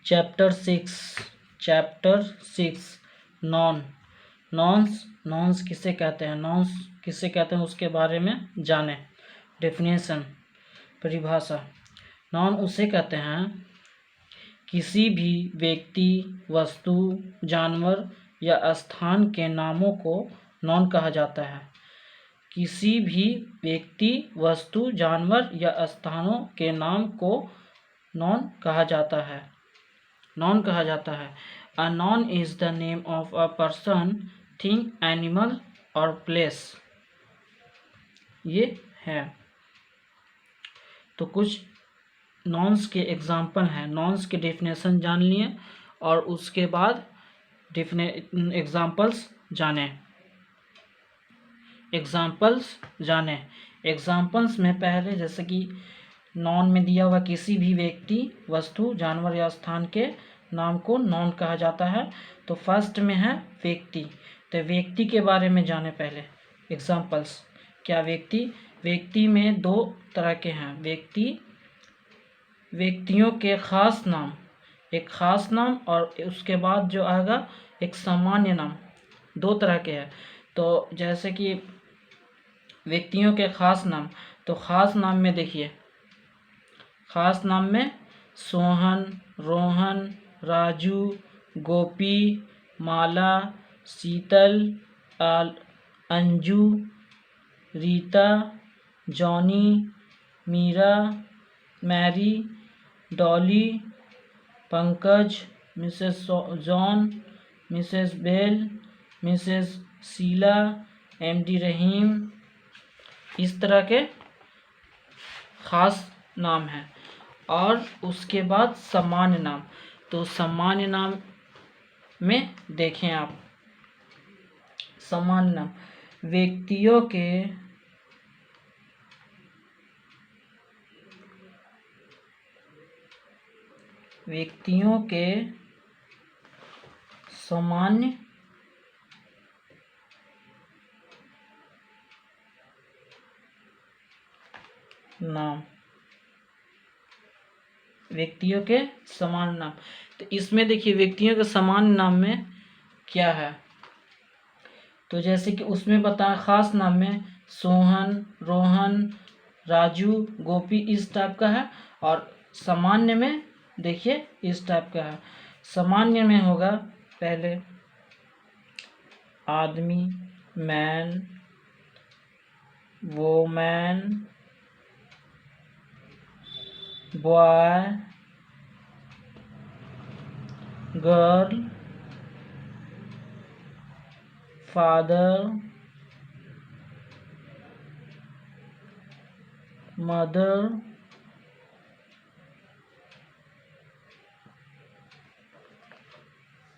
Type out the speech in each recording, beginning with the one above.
Chapter 6 नॉन्स किसे कहते हैं, उसके बारे में जाने। डेफिनेशन, परिभाषा। नॉन उसे कहते हैं किसी भी व्यक्ति, वस्तु, जानवर या स्थान के नामों को नॉन कहा जाता है। किसी भी व्यक्ति, वस्तु, जानवर या स्थानों के नाम को नॉन कहा जाता है। A non is the name of a person, thing, animal और प्लेस। ये है। तो कुछ नॉन्स के एग्जाम्पल हैं। नॉन्स के डेफिनेशन जान लिए और उसके बाद एग्जाम्पल्स जाने। एग्जाम्पल्स में पहले जैसे कि नॉन में दिया हुआ किसी भी व्यक्ति, वस्तु, जानवर या स्थान के नाम को नॉन कहा जाता है। तो फर्स्ट में है व्यक्ति। तो व्यक्ति के बारे में जाने पहले। एग्जाम्पल्स क्या? व्यक्ति में दो तरह के हैं। व्यक्तियों के खास नाम, एक खास नाम और उसके बाद जो आएगा एक सामान्य नाम, दो तरह के हैं। तो जैसे कि व्यक्तियों के खास नाम, तो खास नाम में देखिए, खास नाम में Sohan, Rohan, Raju, Gopi, Mala, Sheetal, Anju, Rita, Johnny, Meera, Mary, Dolly, Pankaj, Mrs John, Mrs Bell, Mrs Sheela, MD Rahim, इस तरह के खास नाम हैं। और उसके बाद सामान्य नाम। तो सामान्य नाम में देखें आप, सामान्य नाम व्यक्तियों के सामान्य नाम, व्यक्तियों के समान नाम। तो इसमें देखिए व्यक्तियों के समान नाम में क्या है। तो जैसे कि उसमें बताया खास नाम में सोहन, रोहन, राजू, गोपी इस टाइप का है। और सामान्य में देखिए इस टाइप का है। सामान्य में होगा पहले आदमी, man, woman, boy, girl, father, mother,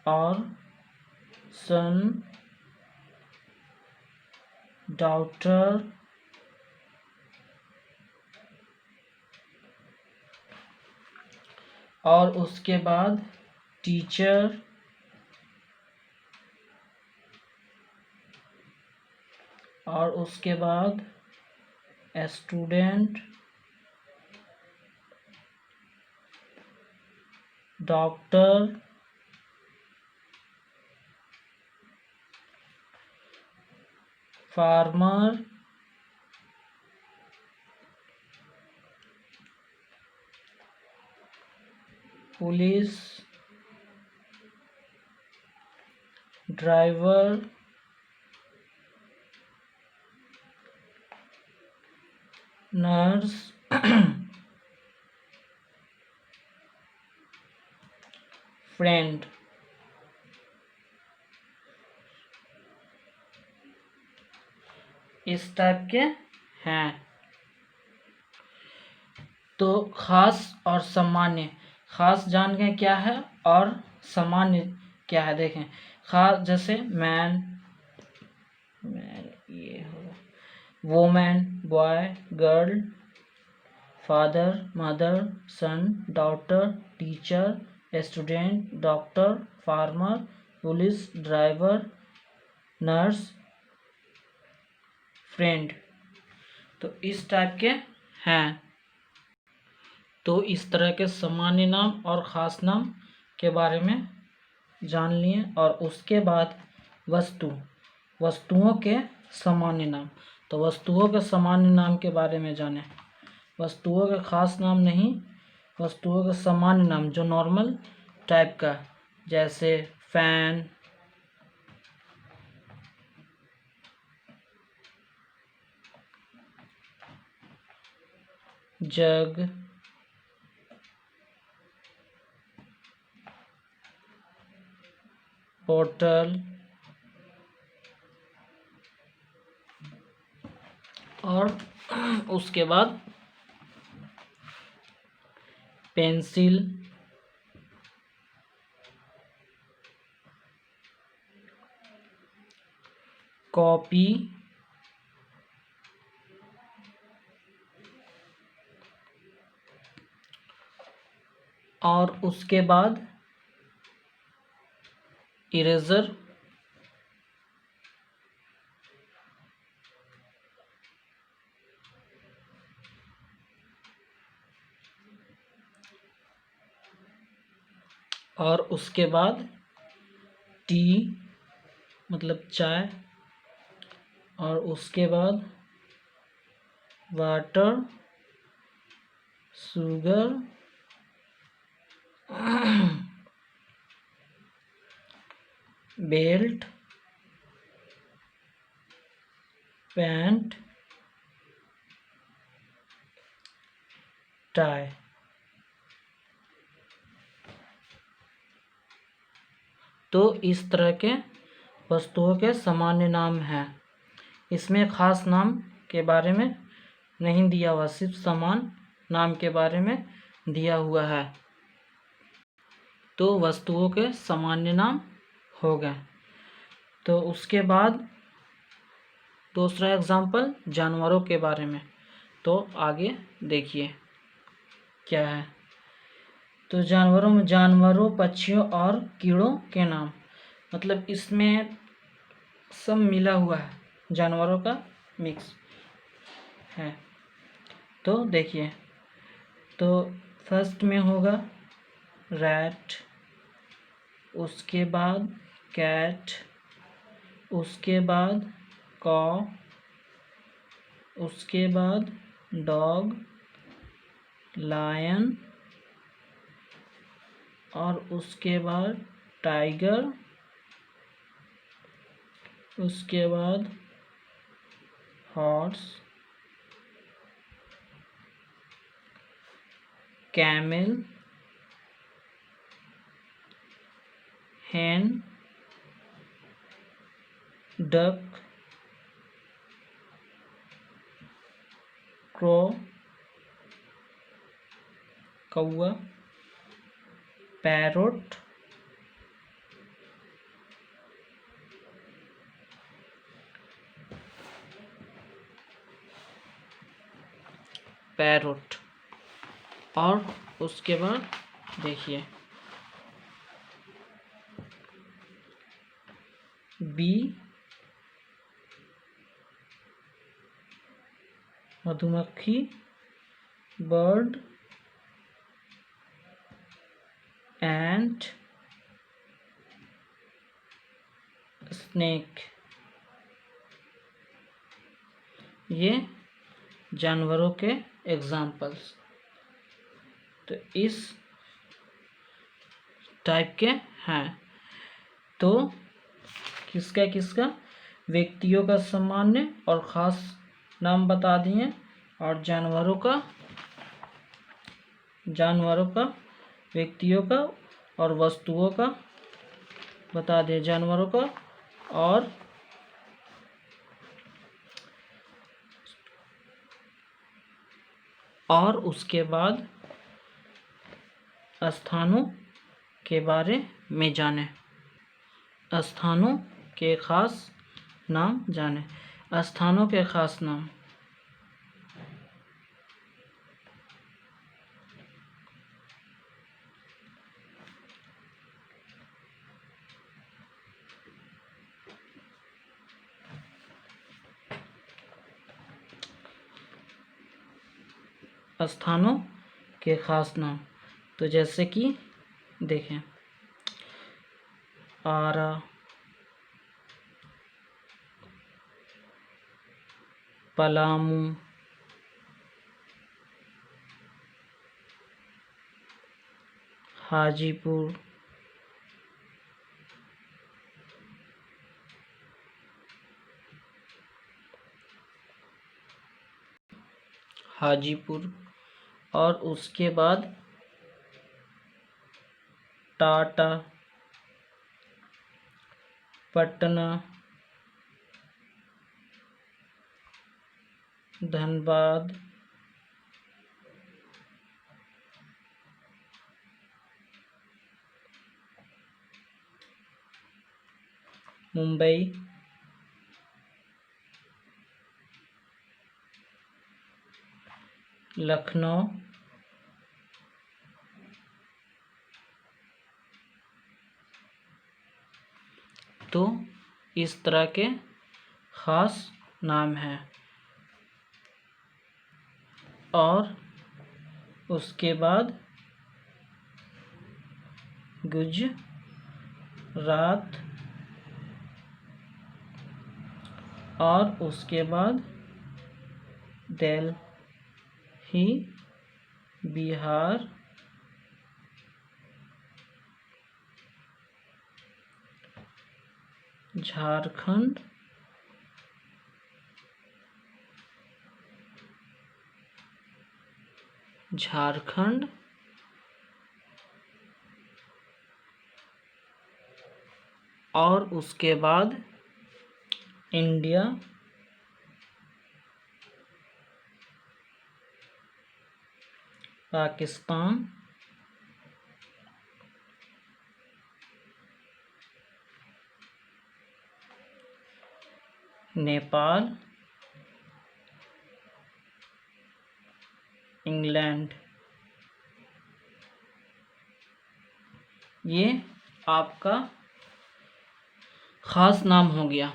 और सन, डॉटर, और उसके बाद टीचर, और उसके बाद student, doctor, farmer, police, driver, nurse, friend. इस टाइप के हैं। तो खास और सामान्य, खास जान गए क्या है और सामान्य क्या है। देखें खास जैसे मैन ये होगा, woman, boy, girl, father, mother, son, daughter, teacher, student, doctor, farmer, police, driver, nurse, friend. तो इस टाइप के हैं। तो इस तरह के सामान्य नाम और खास नाम के बारे में जान लिए। और उसके बाद वस्तुओं के सामान्य नाम। तो वस्तुओं के सामान्य नाम के बारे में जाने। वस्तुओं के खास नाम नहीं, वस्तुओं के सामान्य नाम जो नॉर्मल टाइप का, जैसे फैन, जग, बोतल, और उसके बाद पेंसिल, कॉपी, और उसके बाद इरेजर, और उसके बाद टी मतलब चाय, और उसके बाद water, sugar, belt, pant, tie. तो इस तरह के वस्तुओं के सामान्य नाम हैं। इसमें खास नाम के बारे में नहीं दिया हुआ, सिर्फ समान नाम के बारे में दिया हुआ है। तो वस्तुओं के सामान्य नाम हो गए। तो उसके बाद दूसरा एग्जाम्पल जानवरों के बारे में। तो आगे देखिए क्या है। तो जानवरों, पक्षियों और कीड़ों के नाम, मतलब इसमें सब मिला हुआ है, जानवरों का मिक्स है। तो देखिए, तो फर्स्ट में होगा रैट, उसके बाद कैट, उसके बाद कॉ, उसके बाद डॉग, लायन, और उसके बाद टाइगर, उसके बाद horse, camel, hen, duck, crow, कौआ, पैरोट, और उसके बाद देखिए बी, मधुमक्खी, बर्ड, एंट, स्नेक। ये जानवरों के एग्जाम्पल्स तो इस टाइप के हैं। तो किसका व्यक्तियों का सामान्य और ख़ास नाम बता दिए, और जानवरों का, व्यक्तियों का और वस्तुओं का बता दिए, जानवरों का और उसके बाद स्थानों के बारे में जाने, स्थानों के खास नाम जाने। स्थानों के खास नाम, स्थानों के खास नाम। तो जैसे कि देखें, आरा, पलामू, हाजीपुर, हाजीपुर। और उसके बाद टाटा, पटना, धनबाद, मुंबई, लखनऊ, तो इस तरह के खास नाम हैं। और उसके बाद गुजरात, और उसके बाद दिल्ली, बिहार, झारखंड, और उसके बाद इंडिया, पाकिस्तान, नेपाल, इंग्लैंड। ये आपका खास नाम हो गया।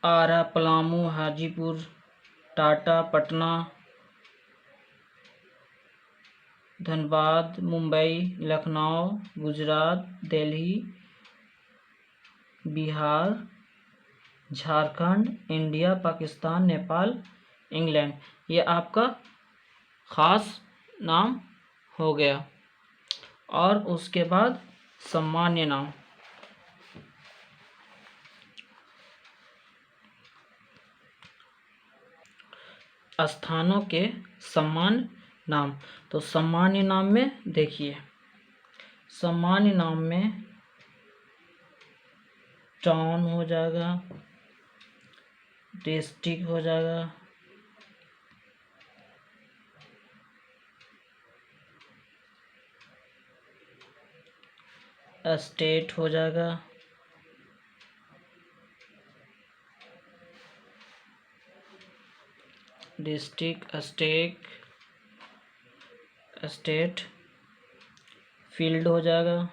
आरा, पलामू, हाजीपुर, टाटा, पटना, धनबाद, मुंबई, लखनऊ, गुजरात, दिल्ली, बिहार, झारखंड, इंडिया, पाकिस्तान, नेपाल, इंग्लैंड। ये आपका खास नाम हो गया। और उसके बाद सामान्य नाम। स्थानों के सामान्य नाम। तो सामान्य नाम में देखिए, सामान्य नाम में टाउन हो जाएगा, डिस्ट्रिक्ट हो जाएगा, स्टेट हो जाएगा, डिस्ट्रिक्ट, स्टेट, फील्ड हो जाएगा,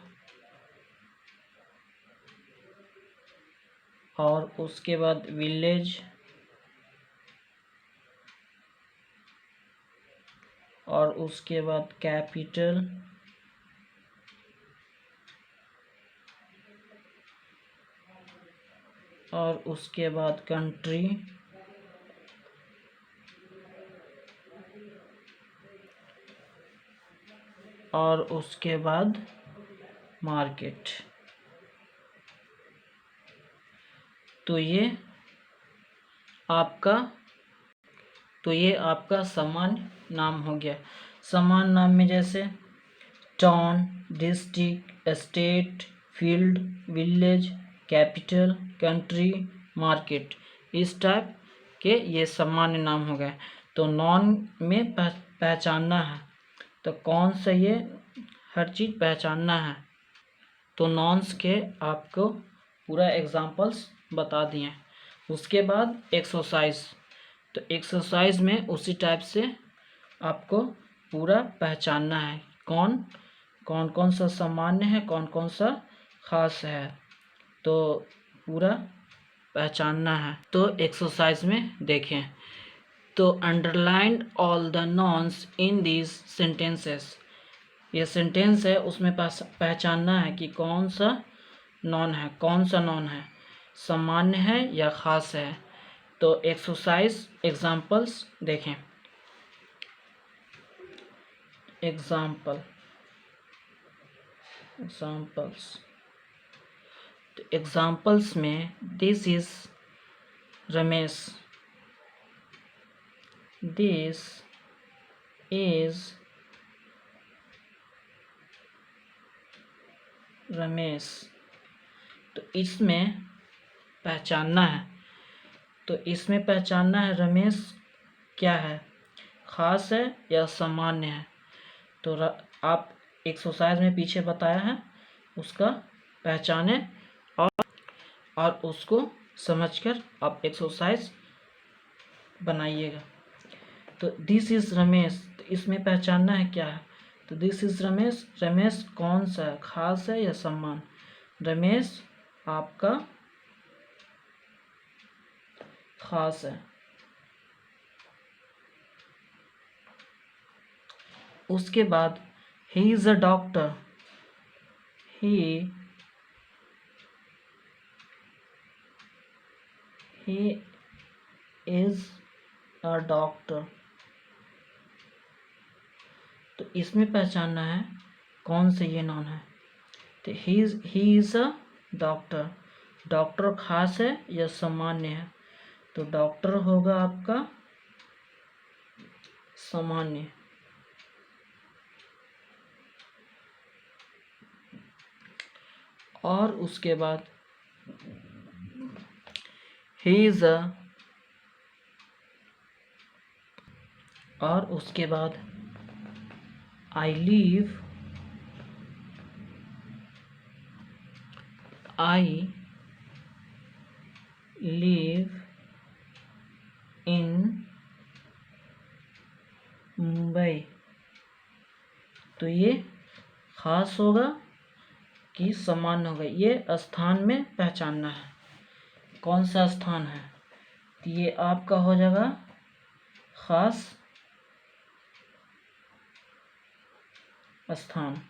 और उसके बाद विलेज, और उसके बाद कैपिटल, और उसके बाद कंट्री, और उसके बाद मार्केट। तो ये आपका सामान्य नाम हो गया। सामान्य नाम में जैसे town, district, state, field, village, capital, country, market, इस टाइप के ये सामान्य नाम हो गए। तो नॉन में पहचानना है, तो कौन सा ये हर चीज़ पहचानना है। तो नॉन्स के आपको पूरा एग्जांपल्स बता दिए। उसके बाद एक्सरसाइज। तो एक्सरसाइज में उसी टाइप से आपको पूरा पहचानना है कौन सा सामान्य है, कौन कौन सा खास है, तो पूरा पहचानना है। तो एक्सरसाइज में देखें, तो underline all the nouns in these sentences. ये सेंटेंस है, उसमें पहचानना है कि कौन सा नॉन है, कौन सा नॉन है, सामान्य है या खास है। तो एक्सरसाइज एग्जाम्पल्स देखें। एग्जाम्पल्स में this is Ramesh, this is Ramesh. तो इसमें पहचानना है, तो इसमें पहचानना है रमेश क्या है, खास है या सामान्य है। तो आप एक्सरसाइज में पीछे बताया है उसका पहचाने और उसको समझकर आप एक्सरसाइज बनाइएगा। तो दिस इज रमेश, तो इसमें पहचानना है क्या है। तो दिस इज रमेश, रमेश कौन सा है, खास है या सामान्य। रमेश आपका खास है। उसके बाद he is a doctor, he is a doctor. तो इसमें पहचानना है कौन से ये नॉन है। तो he is a doctor, doctor खास है या सामान्य है। तो डॉक्टर होगा आपका सामान्य। और उसके बाद ही इज अ, और उसके बाद आई लिव इन मुंबई। तो ये खास होगा कि सामान्य होगा, ये स्थान में पहचानना है कौन सा स्थान है। तो ये आपका हो जाएगा खास स्थान।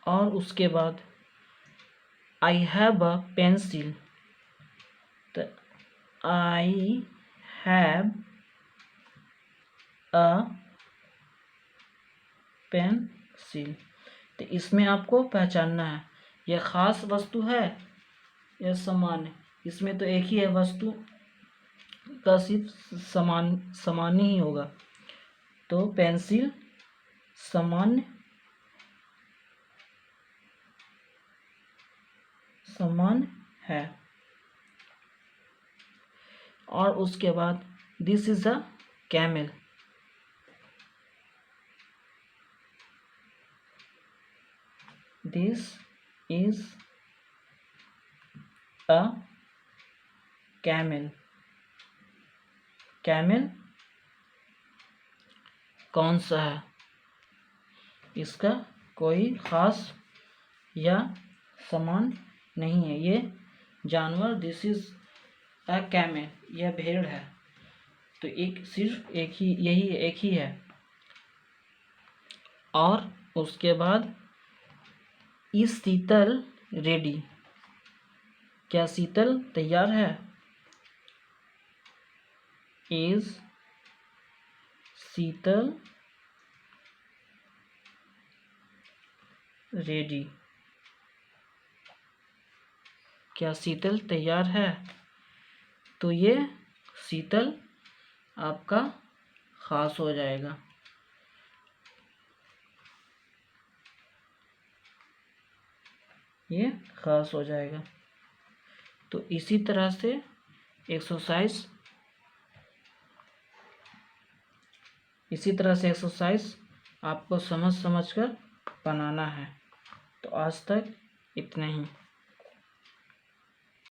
और उसके बाद आई हैव अ पेंसिल, तो आई हैव अ पेंसिल। तो इसमें आपको पहचानना है यह खास वस्तु है या सामान्य। इसमें तो एक ही है, वस्तु का सिर्फ सामान्य ही होगा। तो पेंसिल सामान्य है। और उसके बाद this is a camel, this is a camel. Camel कौन सा है, इसका कोई खास या समान नहीं है, ये जानवर। दिस इज अ कैमल, यह भेड़ है। तो सिर्फ एक ही है। और उसके बाद इस शीतल रेडी, क्या शीतल तैयार है। इज शीतल रेडी, क्या शीतल तैयार है। तो ये शीतल आपका खास हो जाएगा। ये खास हो जाएगा। तो इसी तरह से एक्सरसाइज आपको समझ कर बनाना है। तो आज तक इतना ही।